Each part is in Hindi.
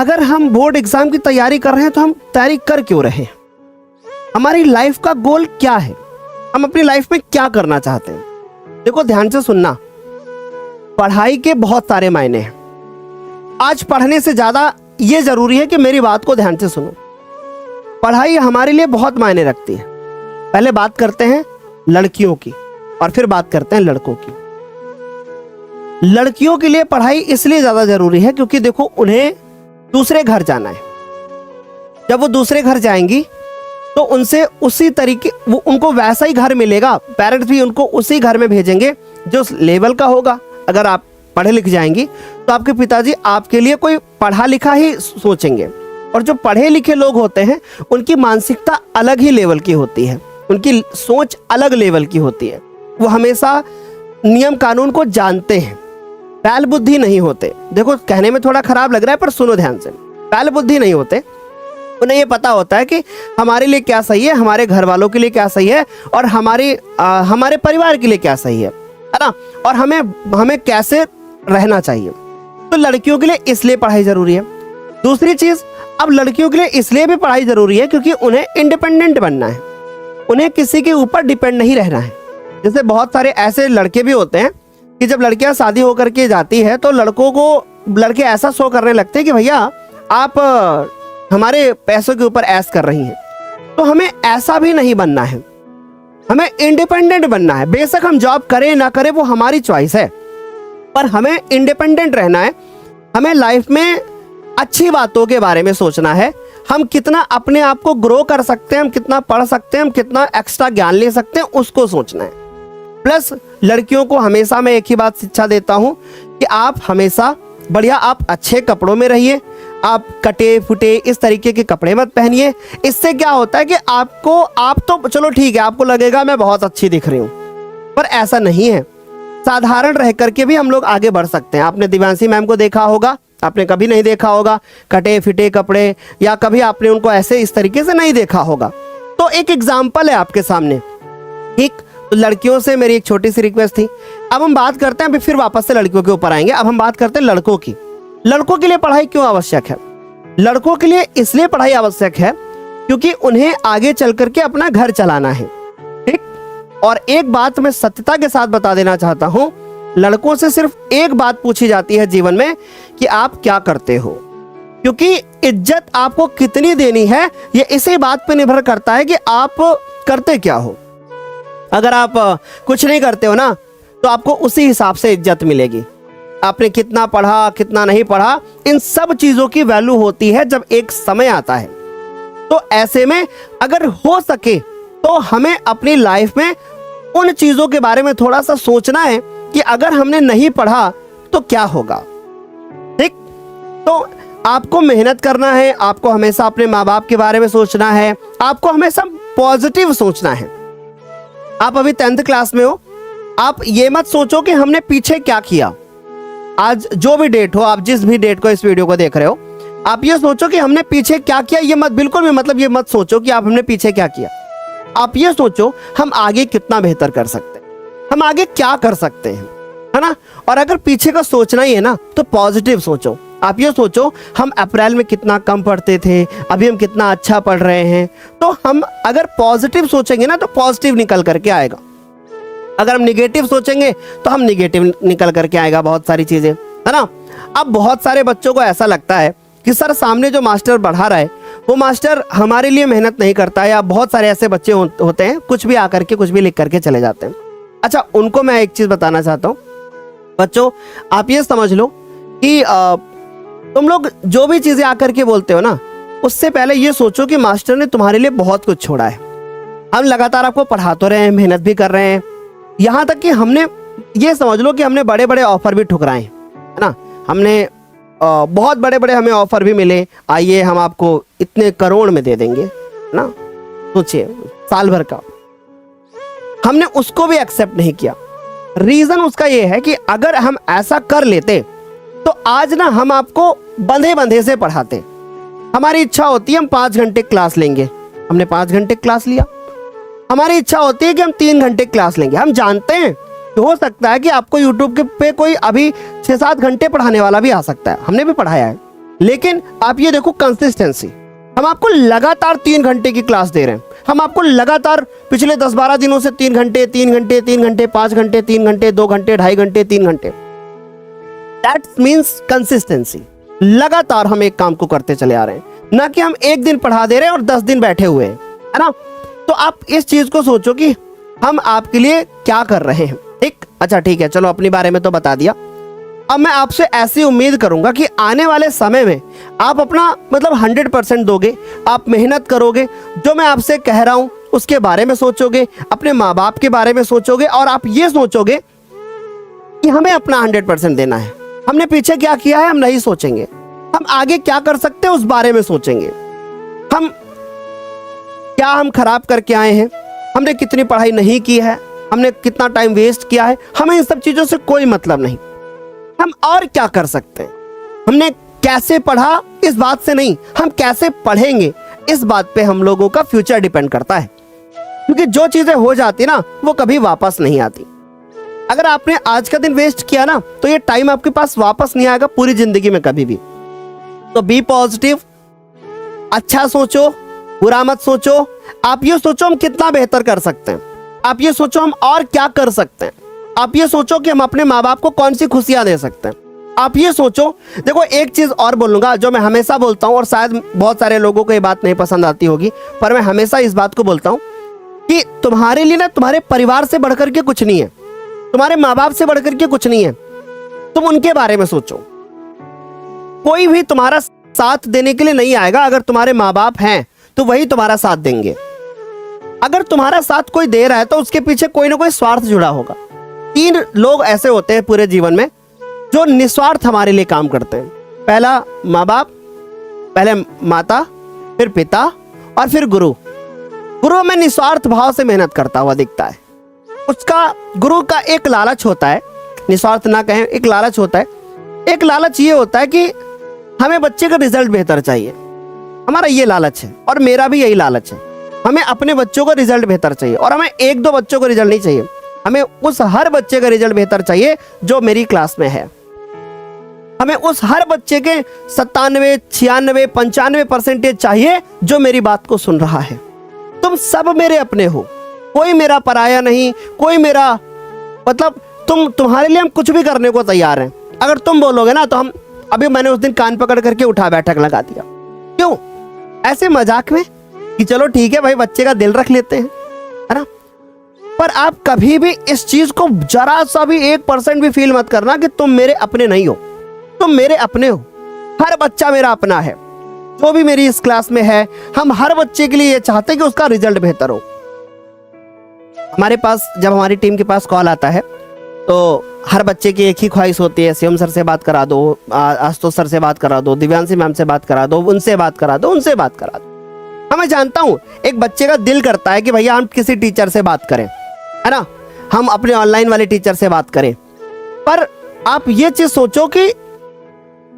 अगर हम बोर्ड एग्जाम की तैयारी कर रहे हैं तो हम तैयारी कर क्यों रहे हैं? हमारी लाइफ का गोल क्या है? हम अपनी लाइफ में क्या करना चाहते हैं? देखो ध्यान से सुनना, पढ़ाई के बहुत सारे मायने हैं। आज पढ़ने से ज्यादा ये जरूरी है कि मेरी बात को ध्यान से सुनो। पढ़ाई हमारे लिए बहुत मायने रखती है। पहले बात करते हैं लड़कियों की और फिर बात करते हैं लड़कों की। लड़कियों के लिए पढ़ाई इसलिए ज्यादा जरूरी है क्योंकि देखो उन्हें दूसरे घर जाना है। जब वो दूसरे घर जाएंगी तो उनसे उसी तरीके उनको वैसा ही घर मिलेगा, पेरेंट्स भी उनको उसी घर में भेजेंगे जो लेवल का होगा। अगर आप पढ़े लिख जाएंगी तो आपके पिताजी आपके लिए कोई पढ़ा लिखा ही सोचेंगे, और जो पढ़े लिखे लोग होते हैं उनकी मानसिकता अलग ही लेवल की होती है, उनकी सोच अलग लेवल की होती है। वो हमेशा नियम कानून को जानते हैं, बैल बुद्धि नहीं होते। देखो कहने में थोड़ा खराब लग रहा है पर सुनो ध्यान से, बैल बुद्धि नहीं होते। उन्हें ये पता होता है कि हमारे लिए क्या सही है, हमारे घर वालों के लिए क्या सही है, और हमारे परिवार के लिए क्या सही है ना, और हमें कैसे रहना चाहिए। तो लड़कियों के लिए इसलिए पढ़ाई जरूरी है। दूसरी चीज, अब लड़कियों के लिए इसलिए भी पढ़ाई जरूरी है क्योंकि उन्हें इंडिपेंडेंट बनना है, उन्हें किसी के ऊपर डिपेंड नहीं रहना है। जैसे बहुत सारे ऐसे लड़के भी होते हैं कि जब लड़कियां शादी होकर के जाती है तो लड़के ऐसा शो करने लगते हैं कि भैया आप हमारे पैसों के ऊपर ऐश कर रही हैं। तो हमें ऐसा भी नहीं बनना है, हमें इंडिपेंडेंट बनना है। बेशक हम जॉब करें ना करें वो हमारी चॉइस है, पर हमें इंडिपेंडेंट रहना है। हमें लाइफ में अच्छी बातों के बारे में सोचना है, हम कितना अपने आप को ग्रो कर सकते हैं, हम कितना पढ़ सकते हैं, हम कितना एक्स्ट्रा ज्ञान ले सकते हैं, उसको सोचना है। प्लस लड़कियों को हमेशा मैं एक ही बात शिक्षा देता हूं कि आप हमेशा बढ़िया, आप अच्छे कपड़ों में रहिए, आप कटे फुटे इस तरीके के कपड़े मत पहनिए। इससे क्या होता है कि आप तो चलो ठीक है, आपको लगेगा मैं बहुत अच्छी दिख रही हूं, पर ऐसा नहीं है। साधारण रह करके भी हम लोग आगे बढ़ सकते हैं। आपने दिव्यांशी मैम को देखा होगा, आपने कभी नहीं देखा होगा कटे फिटे कपड़े, या कभी आपने उनको ऐसे इस तरीके से नहीं देखा होगा। तो एक एग्जाम्पल है आपके सामने, ठीक। तो लड़कियों से मेरी एक छोटी सी रिक्वेस्ट थी। अब हम बात करते हैं, फिर वापस से लड़कियों के ऊपर आएंगे। अब हम बात करते हैं लड़कों की। लड़कों के लिए पढ़ाई क्यों आवश्यक है? लड़कों के लिए इसलिए पढ़ाई आवश्यक है क्योंकि उन्हें आगे चल करके अपना घर चलाना है, ठीक। और एक बात मैं सत्यता के साथ बता देना चाहता हूं, लड़कों से सिर्फ एक बात पूछी जाती है जीवन में कि आप क्या करते हो, क्योंकि इज्जत आपको कितनी देनी है ये इसी बात पे निर्भर करता है कि आप करते क्या हो। अगर आप कुछ नहीं करते हो ना तो आपको उसी हिसाब से इज्जत मिलेगी। आपने कितना पढ़ा कितना नहीं पढ़ा, इन सब चीजों की वैल्यू होती है जब एक समय आता है। तो ऐसे में अगर हो सके तो हमें अपनी लाइफ में उन चीजों के बारे में थोड़ा सा सोचना है कि अगर हमने नहीं पढ़ा तो क्या होगा, ठीक। तो आपको मेहनत करना है, आपको हमेशा अपने माँ बाप के बारे में सोचना है, आपको हमेशा पॉजिटिव सोचना है। आप अभी 10th क्लास में हो, आप ये मत सोचो कि हमने पीछे क्या किया। आज जो भी डेट हो, आप जिस भी डेट को इस वीडियो को देख रहे हो, आप ये सोचो कि हमने पीछे क्या किया। ये मत बिल्कुल भी मतलब ये मत सोचो कि आप हमने पीछे क्या किया। आप ये सोचो हम आगे कितना बेहतर कर सकते हैं, हम आगे क्या कर सकते हैं, है ना। और अगर पीछे का सोचना ही है ना तो पॉजिटिव सोचो। आप ये सोचो हम अप्रैल में कितना कम पढ़ते थे, अभी हम कितना अच्छा पढ़ रहे हैं। तो हम अगर पॉजिटिव सोचेंगे ना तो पॉजिटिव निकल करके आएगा। अगर हम निगेटिव सोचेंगे तो हम निगेटिव निकल करके आएगा बहुत सारी चीजें, है ना। अब बहुत सारे बच्चों को ऐसा लगता है कि सर सामने जो मास्टर पढ़ा रहा है वो मास्टर हमारे लिए मेहनत नहीं करता है, या बहुत सारे ऐसे बच्चे होते हैं कुछ भी आकर के कुछ भी लिख करके चले जाते हैं। अच्छा, उनको मैं एक चीज बताना चाहता हूँ, बच्चों आप ये समझ लो कि तुम लोग जो भी चीजें आकर के बोलते हो ना, उससे पहले ये सोचो कि मास्टर ने तुम्हारे लिए बहुत कुछ छोड़ा है। हम लगातार आपको पढ़ा तो रहे हैं, मेहनत भी कर रहे हैं, यहाँ तक कि हमने ये समझ लो कि हमने बड़े बड़े ऑफर भी ठुकराए, है ना। हमने बहुत बड़े बड़े हमें ऑफर भी मिले, आइए हम आपको इतने करोड़ में दे देंगे, है ना। सोचिए साल भर का, हमने उसको भी एक्सेप्ट नहीं किया। रीजन उसका ये है कि अगर हम ऐसा कर लेते तो आज ना हम आपको बंधे बंधे से पढ़ाते। हमारी इच्छा होती है हम 5 घंटे क्लास लेंगे, हमने 5 घंटे क्लास लिया। हमारी इच्छा होती है कि हम 3 घंटे क्लास लेंगे। हम जानते हैं कि हो सकता है कि आपको यूट्यूब पे कोई अभी 6-7 घंटे पढ़ाने वाला भी आ सकता है, हमने भी पढ़ाया है, लेकिन आप ये देखो कंसिस्टेंसी, हम आपको लगातार 3 घंटे की क्लास दे रहे हैं, हम आपको लगातार पिछले 10-12 दिनों से 3 घंटे 3 घंटे 3 घंटे 5 घंटे 3 घंटे 2 घंटे 2.5 घंटे 3 घंटे, दैट मीन्स कंसिस्टेंसी। लगातार हम एक काम को करते चले आ रहे हैं, ना कि हम एक दिन पढ़ा दे रहे हैं और 10 दिन बैठे हुए हैं, है ना। तो आप इस चीज को सोचो कि हम आपके लिए क्या कर रहे हैं, ठीक। अच्छा ठीक है, चलो अपने बारे में तो बता दिया। अब मैं आपसे ऐसी उम्मीद करूंगा कि आने वाले समय में आप अपना मतलब 100% दोगे, आप मेहनत करोगे, जो मैं आपसे कह रहा हूं उसके बारे में सोचोगे, अपने माँ बाप के बारे में सोचोगे, और आप ये सोचोगे कि हमें अपना 100% देना है। हमने पीछे क्या किया है हम नहीं सोचेंगे, हम आगे क्या कर सकते हैं उस बारे में सोचेंगे। हम खराब करके आए हैं, हमने कितनी पढ़ाई नहीं की है, हमने कितना टाइम वेस्ट किया है, हमें इन सब चीजों से कोई मतलब नहीं। हम और क्या कर सकते हैं, हमने कैसे पढ़ा इस बात से नहीं, हम कैसे पढ़ेंगे इस बात पे हम लोगों का फ्यूचर डिपेंड करता है। क्योंकि जो चीजें हो जाती ना वो कभी वापस नहीं आती। अगर आपने आज का दिन वेस्ट किया ना तो ये टाइम आपके पास वापस नहीं आएगा पूरी जिंदगी में कभी भी। तो बी पॉजिटिव, अच्छा सोचो, बुरा मत सोचो। आप ये सोचो हम कितना बेहतर कर सकते हैं, आप ये सोचो हम और क्या कर सकते हैं, आप ये सोचो कि हम अपने माँ बाप को कौन सी खुशियां दे सकते हैं। आप ये सोचो, देखो एक चीज और बोलूंगा जो मैं हमेशा बोलता हूं और शायद बहुत सारे लोगों को ये बात नहीं पसंद आती होगी, पर मैं हमेशा इस बात को बोलता हूं कि तुम्हारे लिए ना तुम्हारे परिवार से बढ़कर के कुछ नहीं है, तुम्हारे माँ बाप से बढ़कर के कुछ नहीं है। तुम उनके बारे में सोचो। कोई भी तुम्हारा साथ देने के लिए नहीं आएगा। अगर तुम्हारे माँ बाप हैं तो वही तुम्हारा साथ देंगे। अगर तुम्हारा साथ कोई दे रहा है तो उसके पीछे कोई ना कोई स्वार्थ जुड़ा होगा। 3 लोग ऐसे होते हैं पूरे जीवन में जो निस्वार्थ हमारे लिए काम करते हैं। पहला माँ बाप, पहले माता, फिर पिता और फिर गुरु। गुरु में निस्वार्थ भाव से मेहनत करता हुआ दिखता है। उसका गुरु का एक लालच होता है, निस्वार्थ ना कहें, एक लालच होता है। एक लालच ये होता है कि हमें बच्चे का रिजल्ट बेहतर चाहिए। हमारा ये लालच है और मेरा भी यही लालच है। हमें अपने बच्चों का रिजल्ट बेहतर चाहिए और हमें 1-2 बच्चों का रिजल्ट नहीं चाहिए, हमें उस हर बच्चे का रिजल्ट बेहतर चाहिए जो मेरी क्लास में है। हमें उस हर बच्चे के 97, 96, 95% चाहिए जो मेरी बात को सुन रहा है। तुम सब मेरे अपने हो, कोई मेरा पराया नहीं, कोई मेरा मतलब तुम्हारे लिए हम कुछ भी करने को तैयार हैं। अगर तुम बोलोगे ना तो हम, अभी मैंने उस दिन कान पकड़ करके उठा बैठक लगा दिया। क्यों? ऐसे मजाक में कि चलो ठीक है भाई बच्चे का दिल रख लेते हैं, है ना। पर आप कभी भी इस चीज को जरा सा भी 1% भी फील मत करना कि तुम मेरे अपने नहीं हो। तुम मेरे अपने हो। हर बच्चा मेरा अपना है। जो भी मेरी इस क्लास में है, हम हर बच्चे के लिए ये चाहते हैं कि उसका रिजल्ट बेहतर हो। हमारे पास जब हमारी टीम के पास कॉल आता है तो हर बच्चे की एक ही ख्वाहिश होती है, शिवम सर से बात करा दो, आशुतोष सर से बात करा दो, दिव्यांशी मैम से बात करा दो, उनसे बात करा दो, उनसे बात करा दो। मैं जानता हूँ एक बच्चे का दिल करता है कि भैया हम किसी टीचर से बात करें, है ना, हम अपने ऑनलाइन वाले टीचर से बात करें। पर आप ये चीज सोचो कि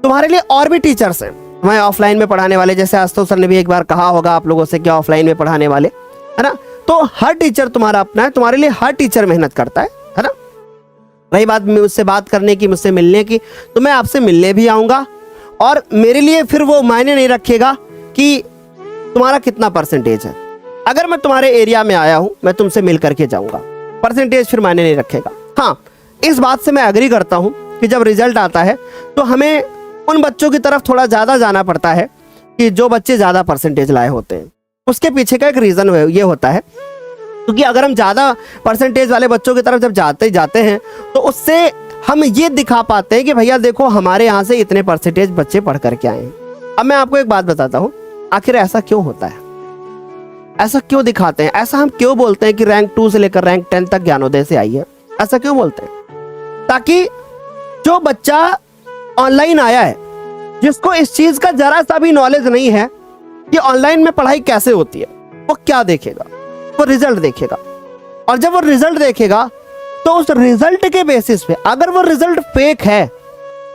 तुम्हारे लिए और भी टीचर्स हैं। मैं ऑफलाइन में पढ़ाने वाले, जैसे आशुतोष सर ने भी एक बार कहा होगा आप लोगों से कि ऑफलाइन में पढ़ाने वाले, है ना। तो हर टीचर तुम्हारा अपना है, तुम्हारे लिए हर टीचर मेहनत करता है ना। रही बात मुझसे बात करने की, मुझसे मिलने की, तो मैं आपसे मिलने भी आऊँगा और मेरे लिए फिर वो मायने नहीं रखेगा कि तुम्हारा कितना परसेंटेज है। अगर मैं तुम्हारे एरिया में आया हूँ मैं तुमसे मिल करके जाऊँगा, परसेंटेज फिर मायने नहीं रखेगा। हाँ, इस बात से मैं एग्री करता हूँ कि जब रिजल्ट आता है तो हमें उन बच्चों की तरफ थोड़ा ज़्यादा जाना पड़ता है कि जो बच्चे ज़्यादा परसेंटेज लाए होते हैं। उसके पीछे का एक रीज़न ये होता है क्योंकि अगर हम ज़्यादा परसेंटेज वाले बच्चों की तरफ जब जाते हैं तो उससे हम ये दिखा पाते हैं कि भैया देखो हमारे यहाँ से इतने परसेंटेज बच्चे पढ़ करके आए हैं। अब मैं आपको एक बात बताता हूँ, आखिर ऐसा क्यों होता है, ऐसा क्यों दिखाते हैं, ऐसा हम क्यों बोलते हैं कि रैंक 2 से लेकर रैंक 10 तक ज्ञानोदय से आई है, ऐसा क्यों बोलते हैं? ताकि जो बच्चा ऑनलाइन आया है, जिसको इस चीज का जरा सा भी नॉलेज नहीं है कि ऑनलाइन में पढ़ाई कैसे होती है, वो क्या देखेगा? वो रिजल्ट देखेगा। और जब वो रिजल्ट देखेगा तो उस रिजल्ट के बेसिस पे, अगर वो रिजल्ट फेक है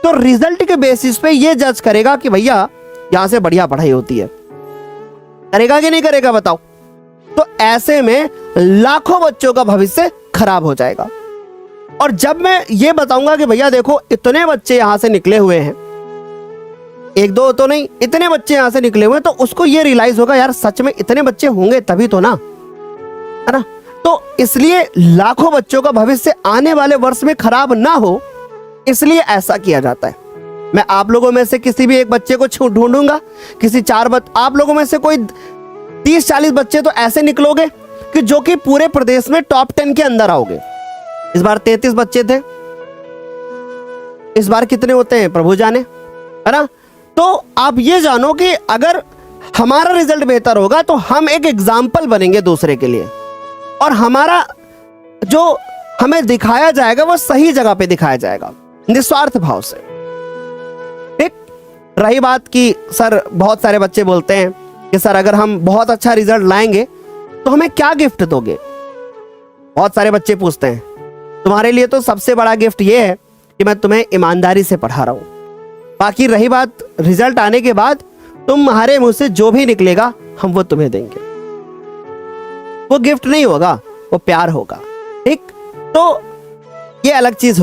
तो रिजल्ट के बेसिस पे ये जज करेगा कि भैया यहां से बढ़िया पढ़ाई होती है। करेगा कि नहीं करेगा बताओ? तो ऐसे में लाखों बच्चों का भविष्य खराब हो जाएगा। और जब मैं ये बताऊंगा कि भैया देखो इतने बच्चे यहां से निकले हुए हैं, एक दो तो नहीं, इतने बच्चे यहाँ से निकले हुए हैं, तो उसको ये रियलाइज होगा यार सच में इतने बच्चे होंगे तभी तो ना, है ना। तो इसलिए लाखों बच्चों का भविष्य आने वाले वर्ष में खराब ना हो, इसलिए ऐसा किया जाता है। मैं आप लोगों में से किसी भी एक बच्चे को ढूंढूंगा, किसी आप लोगों में से कोई 30-40 बच्चे तो ऐसे निकलोगे कि जो कि पूरे प्रदेश में टॉप 10 के अंदर आओगे। इस बार 33 बच्चे थे, इस बार कितने होते हैं प्रभु जाने, है ना। तो आप ये जानो कि अगर हमारा रिजल्ट बेहतर होगा तो हम एक एग्जाम्पल बनेंगे दूसरे के लिए, और हमारा जो हमें दिखाया जाएगा वो सही जगह पे दिखाया जाएगा, निस्वार्थ भाव से। ठीक, रही बात कि सर बहुत सारे बच्चे बोलते हैं कि सर अगर हम बहुत अच्छा रिजल्ट लाएंगे तो हमें क्या गिफ्ट दोगे। बहुत सारे बच्चे पूछते हैं, तुम्हारे लिए तो सबसे बड़ा गिफ्ट ये है कि मैं तुम्हें ईमानदारी से पढ़ा रहा हूं, बाकी रही बात रिजल्ट आने के बाद तुम्हारे मुंह से जो भी निकलेगा हम वो तुम्हें देंगे। वो गिफ्ट नहीं होगा, वो प्यार होगा। ठीक, तो ये अलग चीज होगी।